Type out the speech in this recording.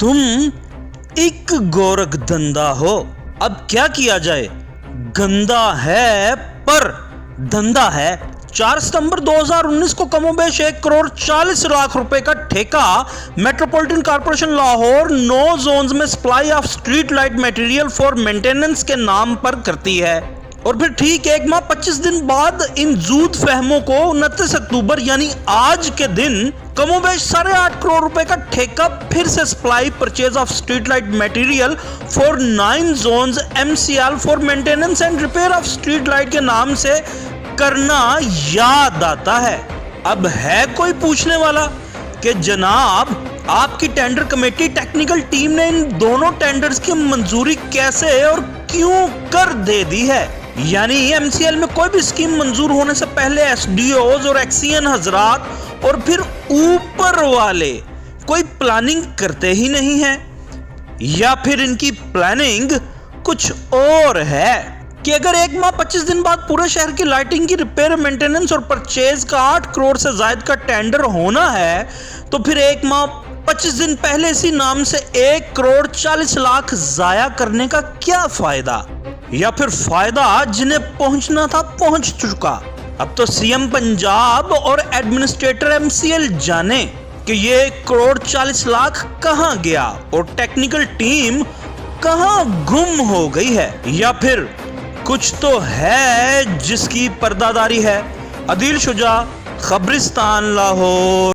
तुम एक गोरख धंधा हो। अब क्या किया जाए, गंदा है पर धंधा है। 4 सितंबर 2019 को कमोबेश 1,40,00,000 रुपए का ठेका मेट्रोपॉलिटन कॉर्पोरेशन लाहौर 9 जोन्स में supply of street light material for maintenance के नाम पर करती है। और फिर ठीक 1 माह 25 दिन बाद इन जूद फहमों को 29 अक्टूबर यानी आज के दिन कमोबेश 8.5 करोड़ रुपए का ठेका फिर से supply purchase of street light material for 9 zones MCL for maintenance and repair of street light के नाम से करना याद आता है। अब है कोई पूछने वाला कि जनाब आपकी टेंडर कमेटी टेक्निकल टीम ने इन दोनों टेंडर्स की मंजूरी कैसे और क्यों कर दे दी है। यानी MCL में कोई भी स्कीम मंजूर होने से पहले SDOs और एक्सियन हजरात और फिर ऊपर वाले कोई प्लानिंग करते ही नहीं है, या फिर इनकी प्लानिंग कुछ और है कि अगर 1 माह 25 दिन बाद पूरे शहर की लाइटिंग की रिपेयर मेंटेनेंस और परचेज का 8 करोड़ से ज्यादा का टेंडर होना है तो फिर 1 माह 25 दिन पहले इसी नाम से 1,40,00,000 जाया करने का क्या फायदा, या फिर फायदा जिन्हें पहुंचना था पहुंच चुका। अब तो CM पंजाब और एडमिनिस्ट्रेटर MCL जाने कि ये 1,40,00,000 कहां गया और टेक्निकल टीम कहां गुम हो गई है, या फिर कुछ तो है जिसकी पर्दादारी है। अदील शुजा, खबरिस्तान, लाहौर।